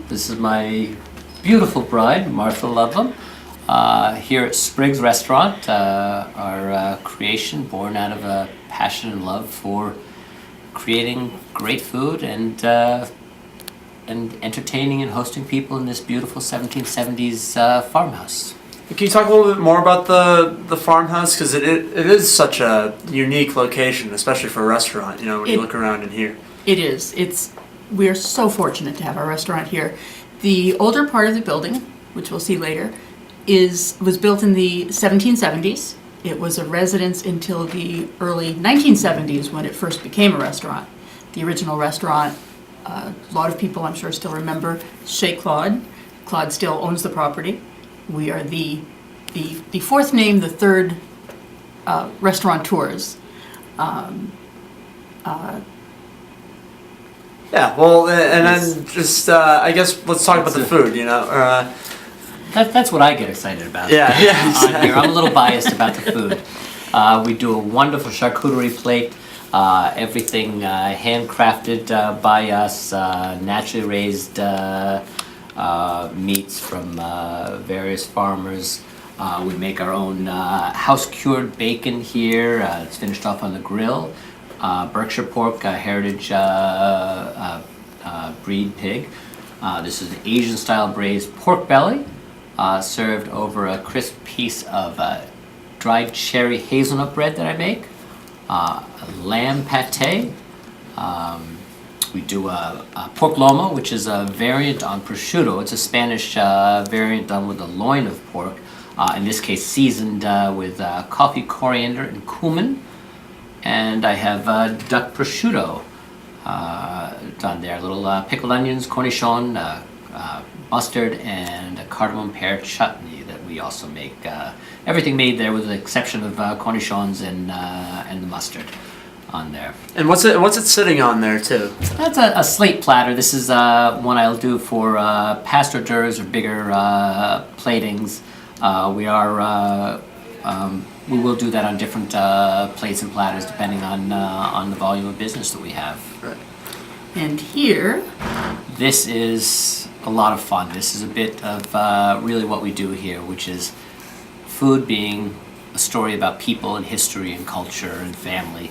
This is my beautiful bride, Martha Ludlam, here at Sprigs Restaurant, our creation born out of a passion and love for creating great food and entertaining and hosting people in this beautiful 1770s farmhouse. Can you talk a little bit more about the farmhouse? Because it is such a unique location, especially for a restaurant, when you look around in here. It is. We are so fortunate to have our restaurant here. The older part of the building, which we'll see later, was built in the 1770s. It was a residence until the early 1970s when it first became a restaurant. The original restaurant, a lot of people I'm sure still remember, Chez Claude. Claude still owns the property. We are the fourth name, the third restaurateurs. Yeah, well, and then just, I guess, let's talk about the food, That's what I get excited about. Yeah, On here. I'm a little biased about the food. We do a wonderful charcuterie plate, everything handcrafted by us, naturally raised meats from various farmers. We make our own house-cured bacon here. It's finished off on the grill. Berkshire pork, heritage breed pig. This is an Asian-style braised pork belly, served over a crisp piece of dried cherry hazelnut bread that I make. Lamb pate. We do a pork lomo, which is a variant on prosciutto. It's a Spanish variant done with a loin of pork. In this case, seasoned with coffee, coriander, and cumin. And I have duck prosciutto done there. Little pickled onions, cornichon, mustard, and a cardamom pear chutney that we also make. Everything made there with the exception of cornichons and the mustard on there. And what's it sitting on there too? That's a slate platter. This is one I'll do for past hors d'oeuvres or bigger platings. We will do that on different plates and platters depending on the volume of business that we have. Right. And here, this is a lot of fun. This is a bit of really what we do here, which is food being a story about people and history and culture and family.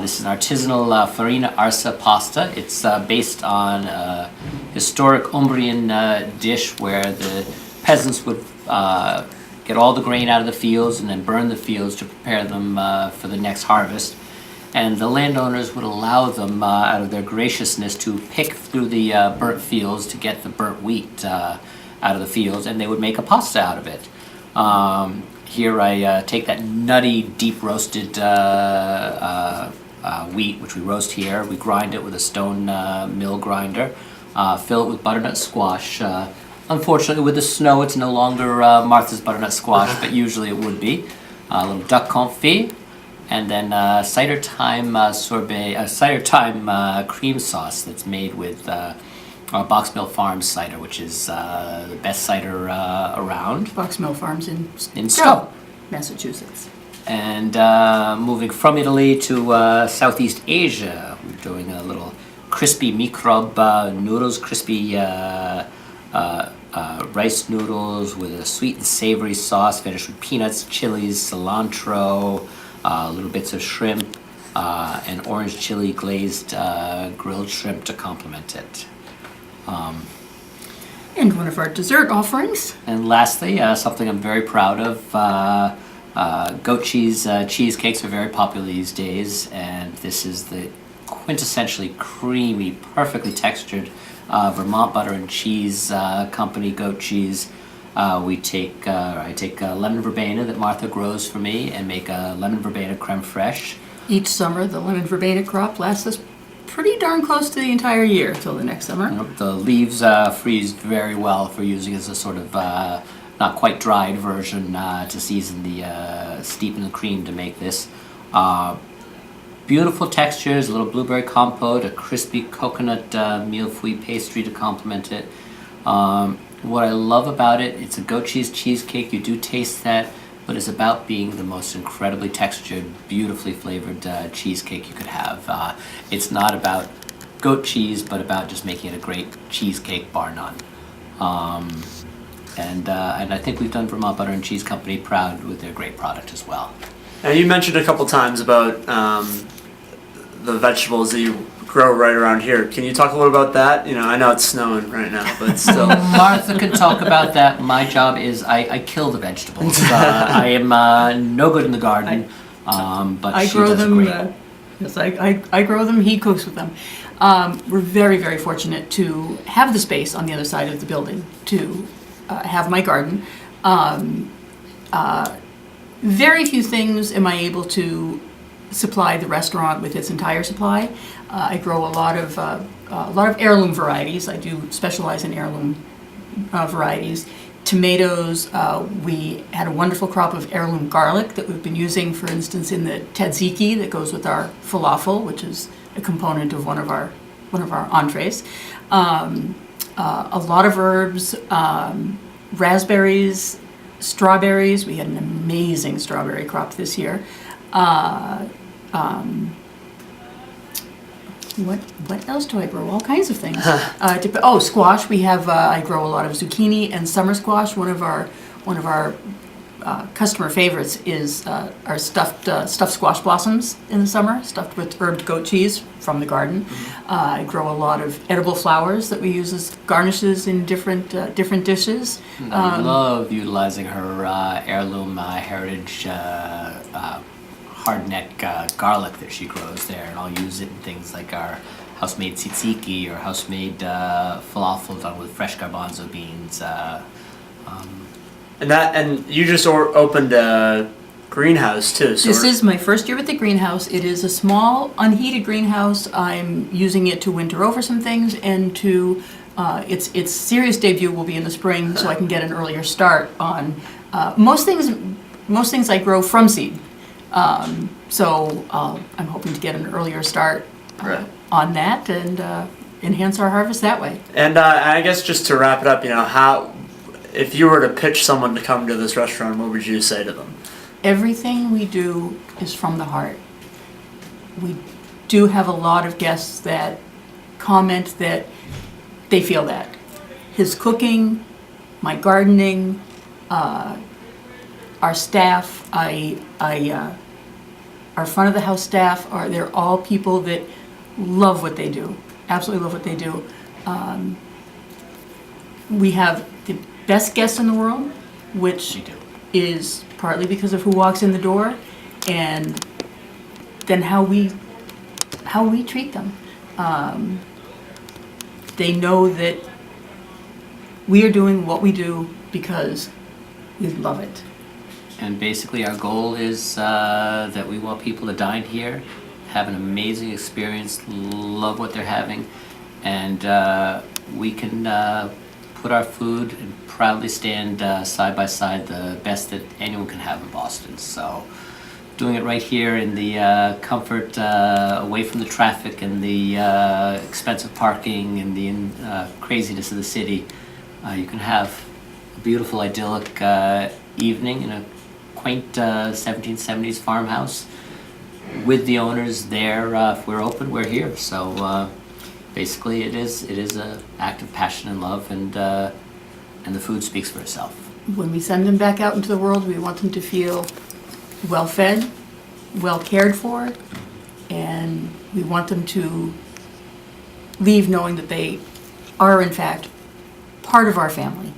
This is an artisanal farina arsa pasta. It's based on a historic Umbrian dish where the peasants would get all the grain out of the fields and then burn the fields to prepare them for the next harvest. And the landowners would allow them, out of their graciousness, to pick through the burnt fields to get the burnt wheat out of the fields, and they would make a pasta out of it. Here I take that nutty, deep roasted wheat, which we roast here. We grind it with a stone mill grinder, fill it with butternut squash. Unfortunately, with the snow, it's no longer Martha's butternut squash, but usually it would be. A little duck confit, and then cider thyme cream sauce that's made with our Box Mill Farms cider, which is the best cider around. Box Mill Farms in Stowe, Massachusetts. And moving from Italy to Southeast Asia, we're doing a little crispy microbe noodles, crispy rice noodles with a sweet and savory sauce finished with peanuts, chilies, cilantro, little bits of shrimp, and orange chili glazed grilled shrimp to complement it. And one of our dessert offerings. And lastly, something I'm very proud of, goat cheese cheesecakes are very popular these days, and this is the quintessentially creamy, perfectly textured Vermont Butter and Cheese Company goat cheese. I take lemon verbena that Martha grows for me and make a lemon verbena creme fraiche. Each summer, the lemon verbena crop lasts us pretty darn close to the entire year till the next summer. The leaves freeze very well for using as a sort of not quite dried version to season steepen the cream to make this. Beautiful textures, a little blueberry compote, a crispy coconut mille-feuille pastry to complement it. What I love about it, it's a goat cheese cheesecake. You do taste that, but it's about being the most incredibly textured, beautifully flavored cheesecake you could have. It's not about goat cheese, but about just making it a great cheesecake, bar none. And I think we've done Vermont Butter and Cheese Company proud with their great product as well. And you mentioned a couple times about the vegetables that you grow right around here. Can you talk a little about that? You know, I know it's snowing right now, but still. Martha can talk about that. My job is I kill the vegetables. I am no good in the garden, but I she grow does them. great. Yes, I grow them. He cooks with them. We're very, very fortunate to have the space on the other side of the building to have my garden. Very few things am I able to supply the restaurant with its entire supply. I grow a lot of heirloom varieties. I do specialize in heirloom varieties. Tomatoes, we had a wonderful crop of heirloom garlic that we've been using, for instance, in the tzatziki that goes with our falafel, which is a component of one of our entrees. A lot of herbs, raspberries, strawberries. We had an amazing strawberry crop this year. What else do I grow? All kinds of things. Squash. We have. I grow a lot of zucchini and summer squash. One of our customer favorites is our stuffed squash blossoms in the summer, stuffed with herbed goat cheese from the garden. I grow a lot of edible flowers that we use as garnishes in different dishes. I love utilizing her heirloom heritage hardneck garlic that she grows there, and I'll use it in things like our house-made tzatziki or house-made falafel done with fresh garbanzo beans. And you just opened a greenhouse too. So This is my first year with the greenhouse. It is a small, unheated greenhouse. I'm using it to winter over some things and to its serious debut will be in the spring, so I can get an earlier start on most things. Most things I grow from seed, so I'm hoping to get an earlier start Right. on that and enhance our harvest that way. And I guess just to wrap it up, you know, how, if you were to pitch someone to come to this restaurant, what would you say to them? Everything we do is from the heart. We do have a lot of guests that comment that they feel that. His cooking, my gardening, our staff, our front of the house staff, they're all people that love what they do, absolutely love what they do. We have the best guests in the world, which We do. is partly because of who walks in the door, and then how we treat them. They know that we are doing what we do because we love it. And basically our goal is that we want people to dine here, have an amazing experience, love what they're having, and we can put our food and proudly stand side by side the best that anyone can have in Boston. So doing it right here in the comfort, away from the traffic and the expensive parking and the craziness of the city, you can have a beautiful idyllic evening in a quaint 1770s farmhouse with the owners there. If we're open, we're here. So basically it is an act of passion and love, and the food speaks for itself. When we send them back out into the world, we want them to feel well fed, well cared for, and we want them to leave knowing that they are in fact part of our family.